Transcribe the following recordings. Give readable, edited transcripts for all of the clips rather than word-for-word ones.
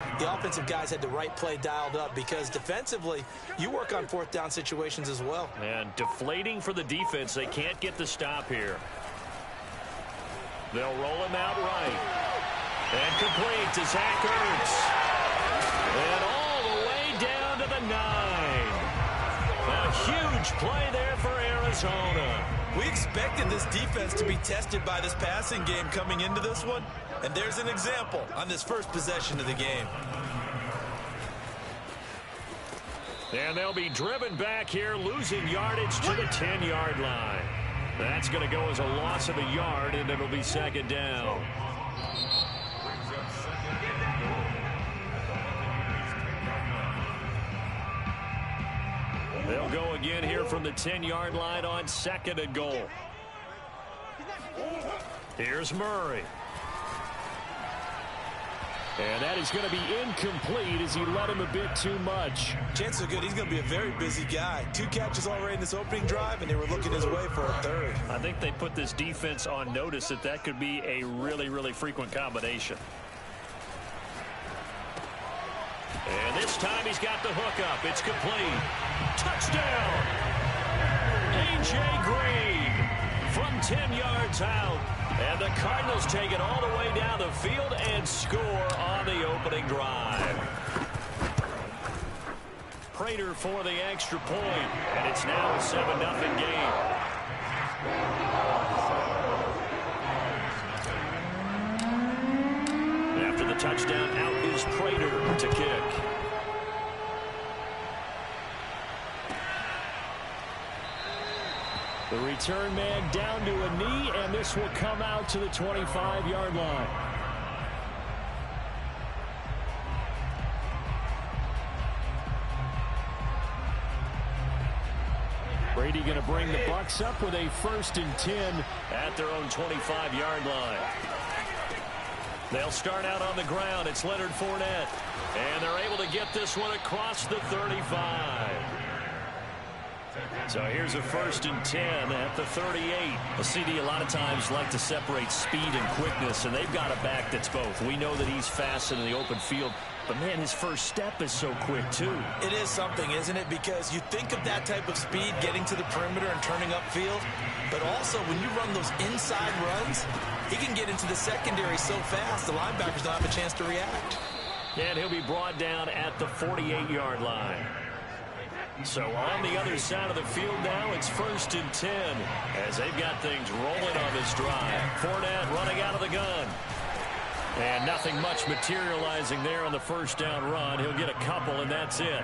The offensive guys had the right play dialed up because defensively, you work on fourth down situations as well. And deflating for the defense. They can't get the stop here. They'll roll him out right. And complete to Zach Ertz. And all the way down to the 9. A huge play there for Arizona. We expected this defense to be tested by this passing game coming into this one. And there's an example on this first possession of the game. And they'll be driven back here, losing yardage to the 10-yard line. That's going to go as a loss of a yard, and it'll be second down. They'll go again here from the 10-yard line on second and goal. Here's Murray. And that is going to be incomplete as he let him a bit too much. Chances are good he's going to be a very busy guy. 2 catches already in this opening drive, and they were looking his way for a third. I think they put this defense on notice that that could be a really, really frequent combination. And this time he's got the hook up. It's complete. Touchdown! A.J. Green from 10 yards out. And the Cardinals take it all the way down the field and score on the opening drive. Prater for the extra point, and it's now a 7-0 game. After the touchdown, out is Prater to kick. The return man down to a knee, and this will come out to the 25-yard line. Brady going to bring the Bucs up with a 1st and 10 at their own 25-yard line. They'll start out on the ground. It's Leonard Fournette, and they're able to get this one across the 35. So here's a 1st and 10 at the 38. Well, CD a lot of times like to separate speed and quickness, and they've got a back that's both. We know that he's fast in the open field, but, man, his first step is so quick, too. It is something, isn't it? Because you think of that type of speed getting to the perimeter and turning upfield, but also when you run those inside runs, he can get into the secondary so fast the linebackers don't have a chance to react. And he'll be brought down at the 48-yard line. So on the other side of the field now, it's 1st and 10 as they've got things rolling on this drive. Fournette running out of the gun. And nothing much materializing there on the first down run. He'll get a couple, and that's it.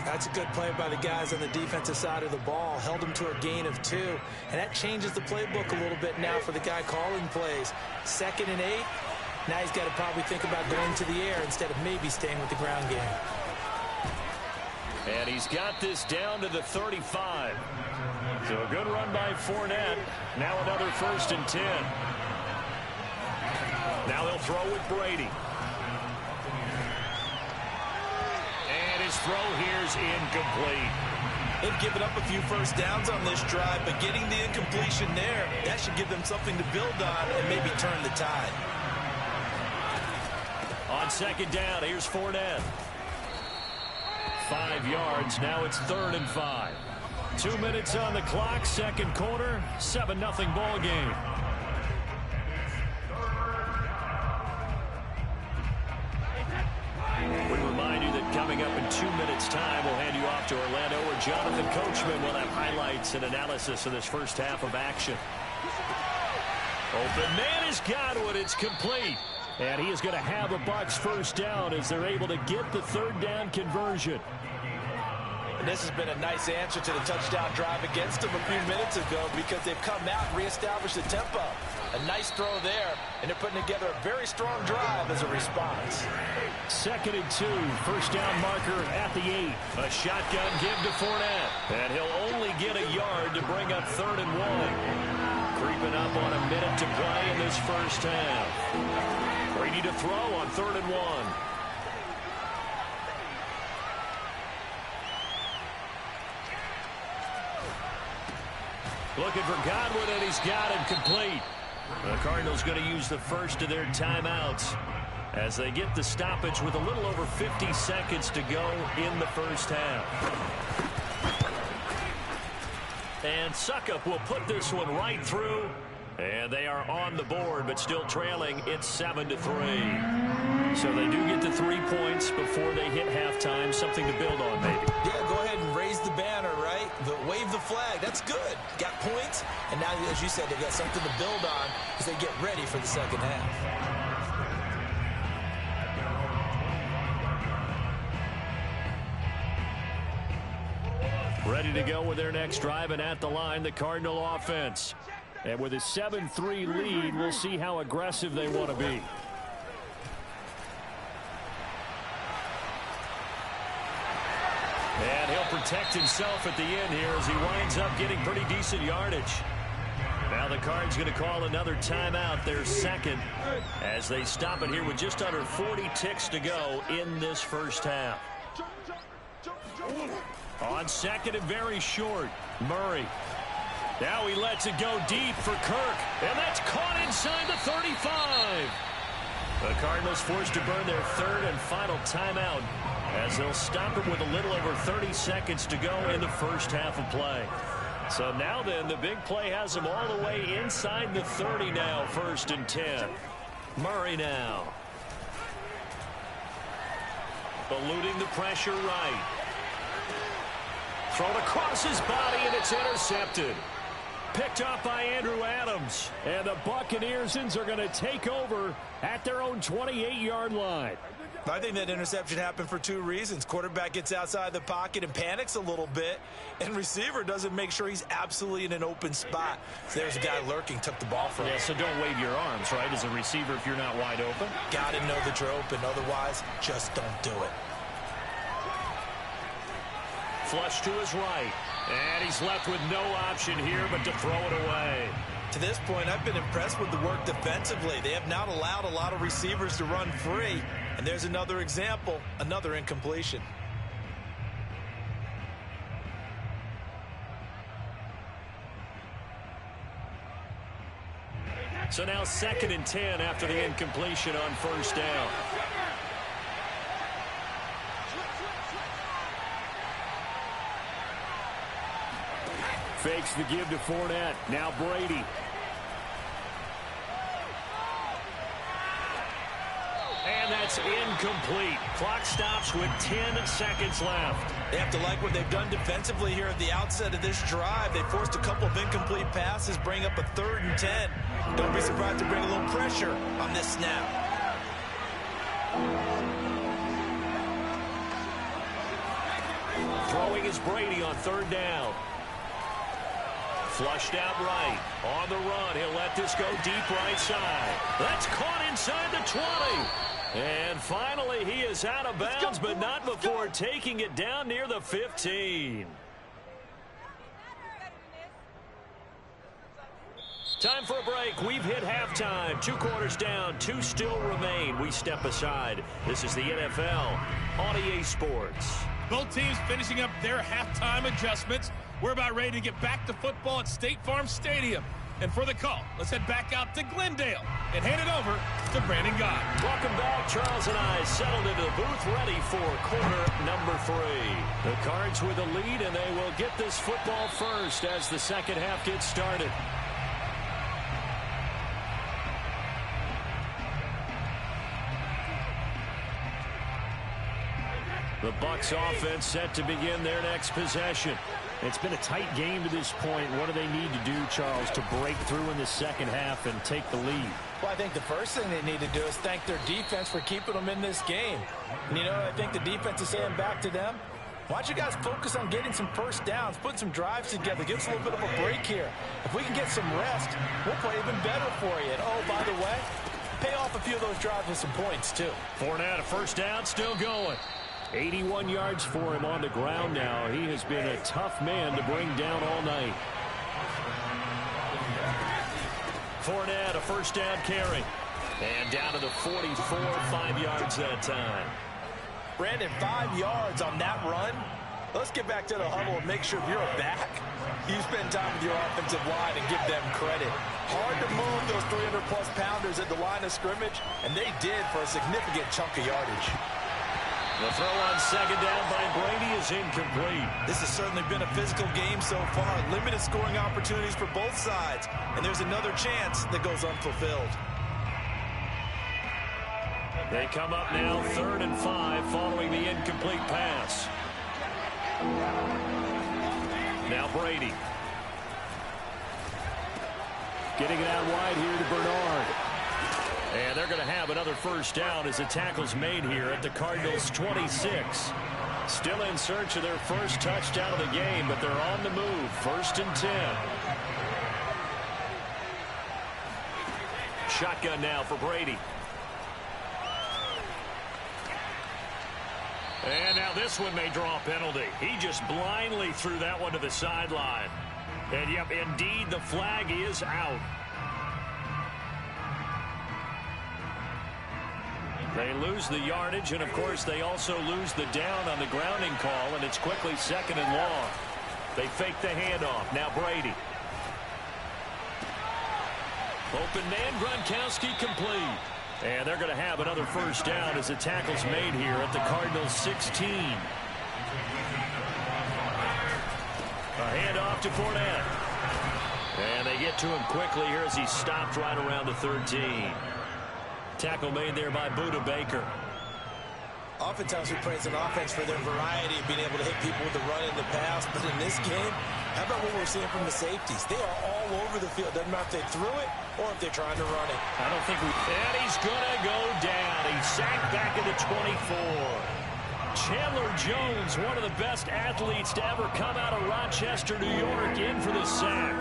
That's a good play by the guys on the defensive side of the ball. Held him to a gain of 2. And that changes the playbook a little bit now for the guy calling plays. 2nd and 8. Now he's got to probably think about going to the air instead of maybe staying with the ground game. And he's got this down to the 35. So a good run by Fournette. Now another 1st and 10. Now they'll throw with Brady. And his throw here's incomplete. They've given up a few first downs on this drive, but getting the incompletion there, that should give them something to build on and maybe turn the tide. On 2nd down, here's Fournette. 5 yards. Now it's 3rd and 5. 2 minutes on the clock. 2nd quarter. 7-0 ball game. We remind you that coming up in 2 minutes' time, we'll hand you off to Orlando, where Jonathan Coachman will have highlights and analysis of this first half of action. Open man has got one. It's complete. And he is going to have a Bucs first down as they're able to get the 3rd down conversion. And this has been a nice answer to the touchdown drive against them a few minutes ago because they've come out and reestablished the tempo. A nice throw there, and they're putting together a very strong drive as a response. 2nd and 2, first down marker at the 8. A shotgun give to Fournette, and he'll only get a yard to bring up 3rd and 1. Creeping up on a minute to play in this first half. Brady to throw on 3rd and 1. Looking for Godwin, and he's got him complete. The Cardinals going to use the first of their timeouts as they get the stoppage with a little over 50 seconds to go in the first half. And Suckup will put this one right through. And they are on the board, but still trailing. It's 7-3. So they do get the 3 points before they hit halftime. Something to build on, maybe. Yeah, go ahead and raise the banner, right? Wave the flag. That's good. Got points. And now, as you said, they got something to build on as they get ready for the second half. Ready to go with their next drive, and at the line, the Cardinal offense. And with a 7-3 lead, we'll see how aggressive they want to be. And he'll protect himself at the end here as he winds up getting pretty decent yardage. Now the Cards going to call another timeout, their second, as they stop it here with just under 40 ticks to go in this first half. On second and very short, Murray. Now he lets it go deep for Kirk, and that's caught inside the 35. The Cardinals forced to burn their third and final timeout as they'll stop it with a little over 30 seconds to go in the first half of play. So now then, the big play has them all the way inside the 30 now, 1st and 10. Murray now. Eluding the pressure right. Thrown across his body, and it's intercepted. Picked up by Andrew Adams. And the Buccaneers are going to take over at their own 28-yard line. I think that interception happened for 2 reasons. Quarterback gets outside the pocket and panics a little bit, and receiver doesn't make sure he's absolutely in an open spot. So there's a guy lurking, took the ball from him. Yeah, so don't wave your arms, right, as a receiver if you're not wide open. Got to know that you're open. Otherwise, just don't do it. Flush to his right. And he's left with no option here but to throw it away. To this point, I've been impressed with the work defensively. They have not allowed a lot of receivers to run free. And there's another example, another incompletion. So now 2nd and 10 after the incompletion on 1st down. Fakes the give to Fournette. Now Brady. And that's incomplete. Clock stops with 10 seconds left. They have to like what they've done defensively here at the outset of this drive. They forced a couple of incomplete passes, bring up a 3rd and 10. Don't be surprised to bring a little pressure on this snap. Throwing is Brady on 3rd down. Flushed out right. On the run, he'll let this go deep right side. That's caught inside the 20. And finally, he is out of bounds, but not before taking it down near the 15. Time for a break. We've hit halftime. 2 quarters down, 2 still remain. We step aside. This is the NFL on EA Sports. Both teams finishing up their halftime adjustments. We're about ready to get back to football at State Farm Stadium. And for the call, let's head back out to Glendale and hand it over to Brandon Gott. Welcome back. Charles and I settled into the booth ready for quarter number 3. The Cards with a lead, and they will get this football first as the second half gets started. The Bucs offense set to begin their next possession. It's been a tight game to this point. What do they need to do, Charles, to break through in the second half and take the lead? Well, I think the first thing they need to do is thank their defense for keeping them in this game. And, I think the defense is saying back to them, why don't you guys focus on getting some first downs, put some drives together, give us a little bit of a break here. If we can get some rest, we'll play even better for you. And, oh, by the way, pay off a few of those drives with some points, too. Fournette, a first down, still going. 81 yards for him on the ground now. He has been a tough man to bring down all night. Fournette, a first down carry. And down to the 44, 5 yards that time. Brandon, 5 yards on that run. Let's get back to the huddle and make sure if you're a back, you spend time with your offensive line and give them credit. Hard to move those 300-plus pounders at the line of scrimmage, and they did for a significant chunk of yardage. The throw on second down by Brady is incomplete. This has certainly been a physical game so far. Limited scoring opportunities for both sides, and there's another chance that goes unfulfilled. They come up now 3rd and 5 following the incomplete pass. Now Brady. Getting it out wide here to Bernard. And they're going to have another first down as the tackle's made here at the Cardinals' 26. Still in search of their first touchdown of the game, but they're on the move. 1st and 10. Shotgun now for Brady. And now this one may draw a penalty. He just blindly threw that one to the sideline. And, yep, indeed, the flag is out. They lose the yardage, and, of course, they also lose the down on the grounding call, and it's quickly 2nd and long. They fake the handoff. Now Brady. Open man, Gronkowski complete. And they're going to have another first down as the tackle's made here at the Cardinals' 16. A handoff to Fournette. And they get to him quickly here as he stopped right around the 13. Tackle made there by Buda Baker. Oftentimes we praise an offense for their variety of being able to hit people with the run and the pass. But in this game, how about what we're seeing from the safeties? They are all over the field. Doesn't matter if they threw it or if they're trying to run it. I don't think we... And he's going to go down. He's sacked back at the 24. Chandler Jones, one of the best athletes to ever come out of Rochester, New York, in for the sack.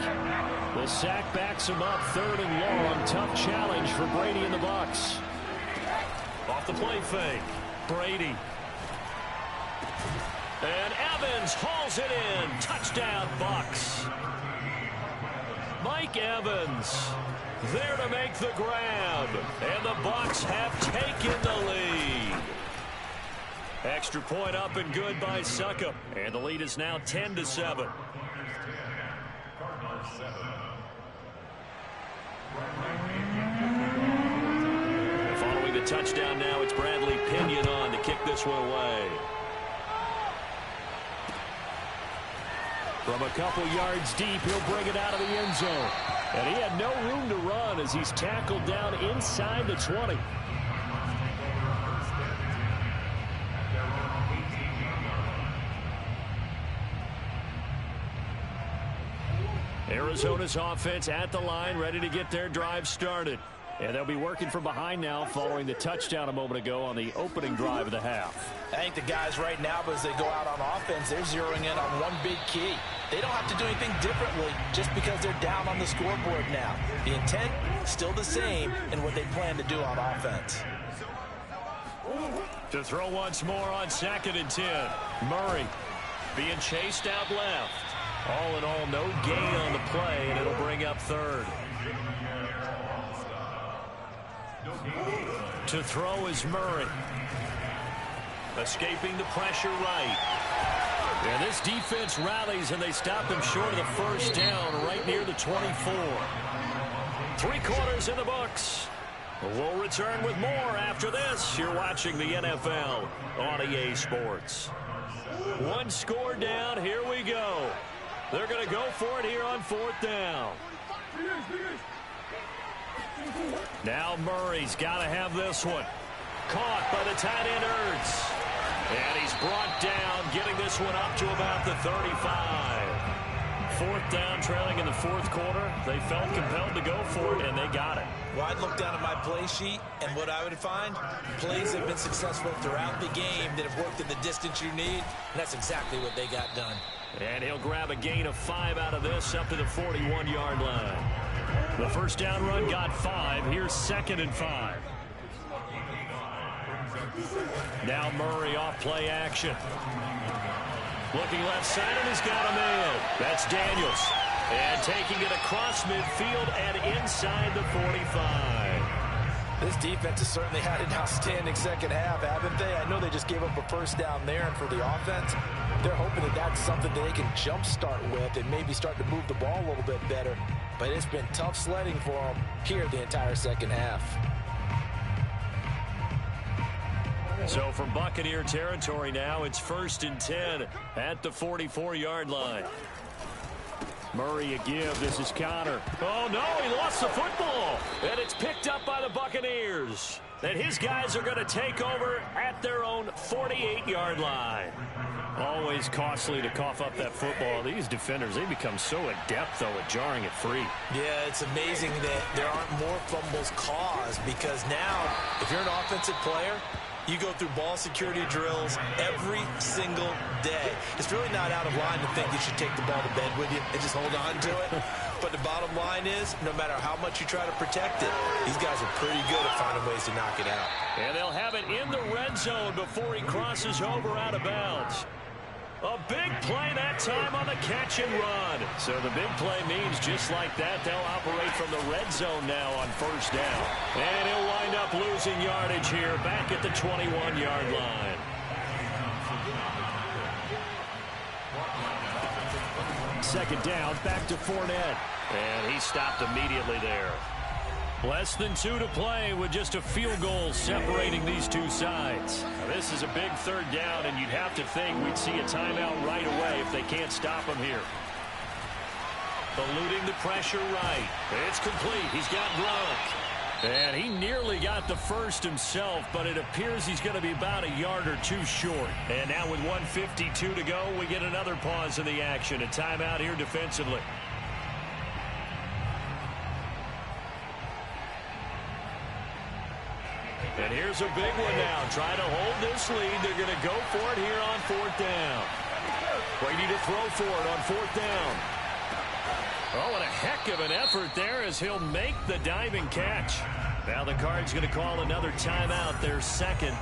The sack backs him up 3rd and long. Tough challenge for Brady and the Bucs. Off the play fake. Brady. And Evans hauls it in. Touchdown, Bucs. Mike Evans there to make the grab. And the Bucs have taken the lead. Extra point up and good by Succop. And the lead is now 10-7. Following the touchdown now, it's Bradley Pinion on to kick this one away. From a couple yards deep, he'll bring it out of the end zone. And he had no room to run as he's tackled down inside the 20. Arizona's offense at the line, ready to get their drive started. And they'll be working from behind now following the touchdown a moment ago on the opening drive of the half. I think the guys right now, as they go out on offense, they're zeroing in on one big key. They don't have to do anything differently just because they're down on the scoreboard now. The intent still the same in what they plan to do on offense. To throw once more on 2nd and 10. Murray being chased out left. All in all, no gain on the play, and it'll bring up 3rd. To throw is Murray. Escaping the pressure right. And this defense rallies, and they stop him short of the first down right near the 24. 3 quarters in the books. We'll return with more after this. You're watching the NFL on EA Sports. 1 score down. Here we go. They're going to go for it here on 4th down. Now Murray's got to have this one. Caught by the tight end Ertz. And he's brought down, getting this one up to about the 35. 4th down, trailing in the 4th quarter. They felt compelled to go for it, and they got it. Well, I'd look down at my play sheet, and what I would find, plays have been successful throughout the game that have worked in the distance you need, and that's exactly what they got done. And he'll grab a gain of 5 out of this up to the 41-yard line. The first down run got 5. Here's 2nd and 5. Now Murray off play action. Looking left side, and he's got a man. That's Daniels. And taking it across midfield and inside the 45. This defense has certainly had an outstanding second half, haven't they? I know they just gave up a first down there, and for the offense, they're hoping that that's something that they can jumpstart with and maybe start to move the ball a little bit better. but it's been tough sledding for them here the entire second half. So from Buccaneer territory now, it's 1st and 10 at the 44-yard line. Murray a give. This is Connor. Oh, no, he lost the football. And it's picked up by the Buccaneers. And his guys are going to take over at their own 48-yard line. Always costly to cough up that football. These defenders, they become so adept, though, at jarring it free. Yeah, it's amazing that there aren't more fumbles caused, because now, if you're an offensive player, you go through ball security drills every single day. It's really not out of line to think you should take the ball to bed with you and just hold on to it. But the bottom line is, no matter how much you try to protect it, these guys are pretty good at finding ways to knock it out. And they'll have it in the red zone before he crosses over out of bounds. A big play that time on the catch and run. So the big play means just like that, they'll operate from the red zone now on 1st down. And he'll wind up losing yardage here back at the 21-yard line. Second down, back to Fournette. And he stopped immediately there. Less than 2 to play with just a field goal separating these two sides. Now, this is a big 3rd down, and you'd have to think we'd see a timeout right away if they can't stop him here. Eluding the pressure right. It's complete. He's got Gronk. And he nearly got the first himself, but it appears he's going to be about a yard or two short. And now with 1:52 to go, we get another pause in the action. A timeout here defensively. And here's a big one now. Trying to hold this lead. They're going to go for it here on 4th down. Brady to throw for it on 4th down. Oh, and a heck of an effort there as he'll make the diving catch. Now the Cards going to call another timeout, their 2nd.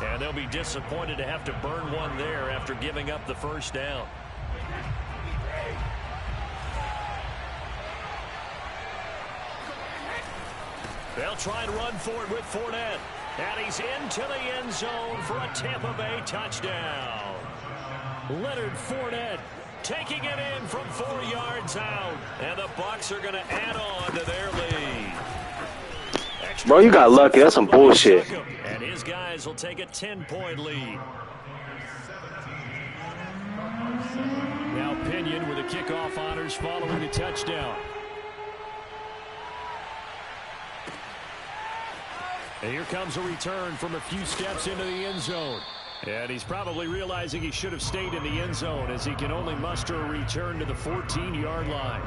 And they'll be disappointed to have to burn one there after giving up the 1st down. They'll try and run for it with Fournette. And he's into the end zone for a Tampa Bay touchdown. Leonard Fournette taking it in from 4 yards out. And the Bucs are going to add on to their lead. Bro, you got lucky. That's some bullshit. And his guys will take a 10-point lead. Now Pinion with the kickoff honors following the touchdown. And here comes a return from a few steps into the end zone. And he's probably realizing he should have stayed in the end zone as he can only muster a return to the 14-yard line.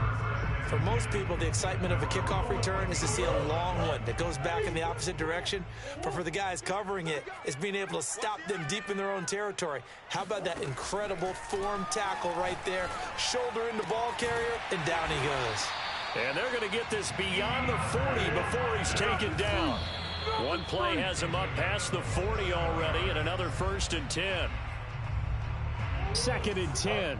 For most people, the excitement of a kickoff return is to see a long one that goes back in the opposite direction. But for the guys covering it, it's being able to stop them deep in their own territory. How about that incredible form tackle right there? Shoulder in the ball carrier, and down he goes. And they're going to get this beyond the 40 before he's taken down. One play has him up past the 40 already, and another 1st and 10. 2nd and 10.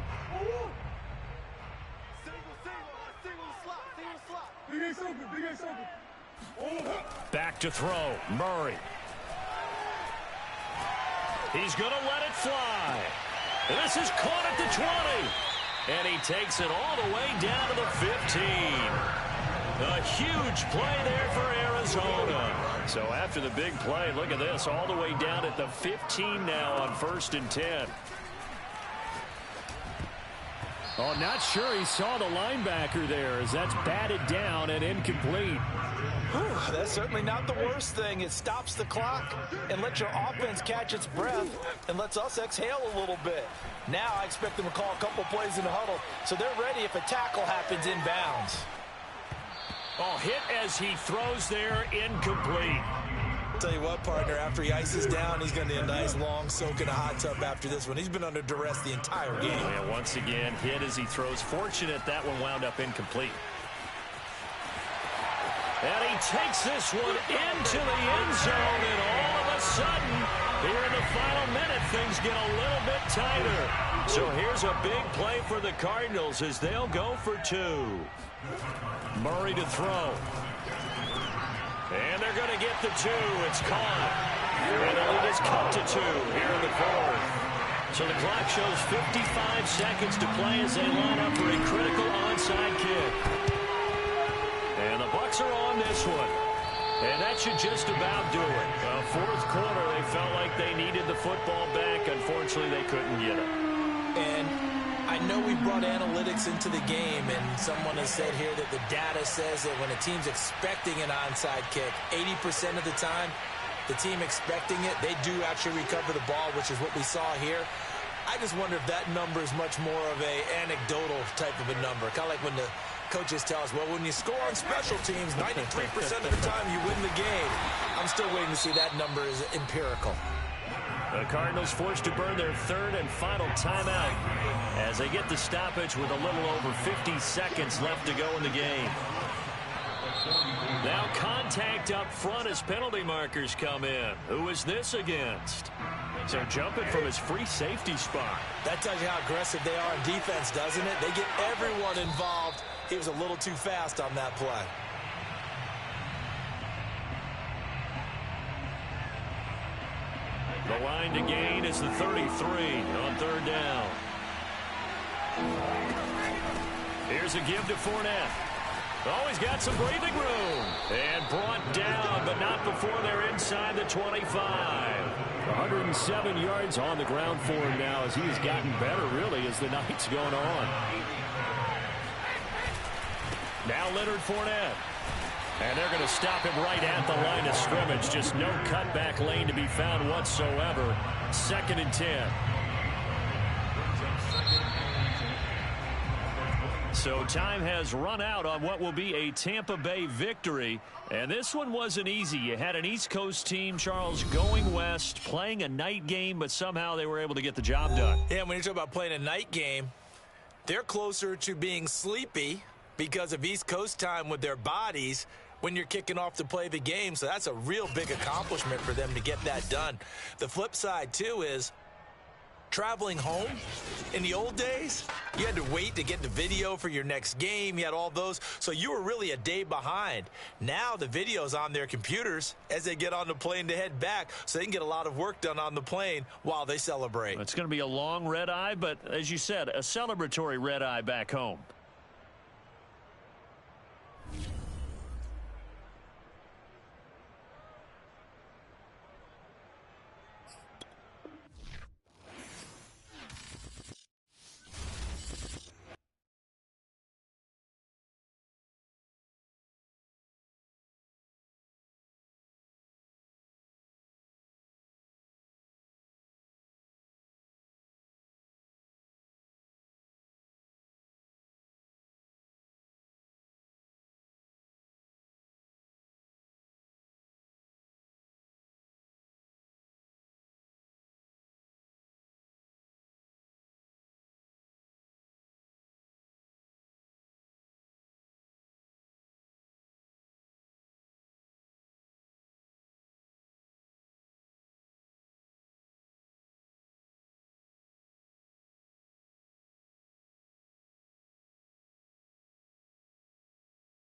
Back to throw. Murray. He's going to let it fly. This is caught at the 20. And he takes it all the way down to the 15. A huge play there for Arizona. So after the big play, look at this, all the way down at the 15 now on 1st and 10. Oh, not sure he saw the linebacker there as that's batted down and incomplete. Whew, that's certainly not the worst thing. It stops the clock and lets your offense catch its breath and lets us exhale a little bit. Now I expect them to call a couple plays in the huddle so they're ready if a tackle happens inbounds. Oh, hit as he throws there, incomplete. Tell you what, partner, after he ices down, he's going to need a nice long soak in a hot tub after this one. He's been under duress the entire game. Yeah, once again, hit as he throws. Fortunate that one wound up incomplete. And he takes this one into the end zone, and all of a sudden, here in the final minute, things get a little bit tighter. So here's a big play for the Cardinals as they'll go for 2. Murray to throw. And they're going to get the 2. It's caught. And the lead is cut to 2 here in the 4th. So the clock shows 55 seconds to play as they line up for a critical onside kick. timeouts are on this one. And that should just about do it. Fourth quarter, they felt like they needed the football back. Unfortunately, they couldn't get it. And I know we brought analytics into the game, and someone has said here that the data says that when a team's expecting an onside kick, 80% of the time, the team expecting it, they do actually recover the ball, which is what we saw here. I just wonder if that number is much more of a anecdotal type of a number, kind of like when the coaches tell us, well, when you score on special teams, 93% of the time you win the game. I'm still waiting to see that number is empirical. The Cardinals forced to burn their third and final timeout as they get the stoppage with a little over 50 seconds left to go in the game. Now contact up front as penalty markers come in. Who is this against? So jumping from his free safety spot. That tells you how aggressive they are in defense, doesn't it? They get everyone involved. He was a little too fast on that play. The line to gain is the 33 on third down. Here's a give to Fournette. Oh, he's got some breathing room. And brought down, but not before they're inside the 25. 107 yards on the ground for him now as he has gotten better, really, as the night's going on. Now Leonard Fournette. And they're going to stop him right at the line of scrimmage. Just no cutback lane to be found whatsoever. 2nd and 10. So time has run out on what will be a Tampa Bay victory. And this one wasn't easy. You had an East Coast team, Charles, going west, playing a night game, but somehow they were able to get the job done. Yeah, when you talk about playing a night game, they're closer to being sleepy because of East Coast time with their bodies when you're kicking off to play the game. So that's a real big accomplishment for them to get that done. The flip side, too, is traveling home. In the old days, you had to wait to get the video for your next game. You had all those. So you were really a day behind. Now the video's on their computers as they get on the plane to head back, so they can get a lot of work done on the plane while they celebrate. It's going to be a long red eye, but as you said, a celebratory red eye back home.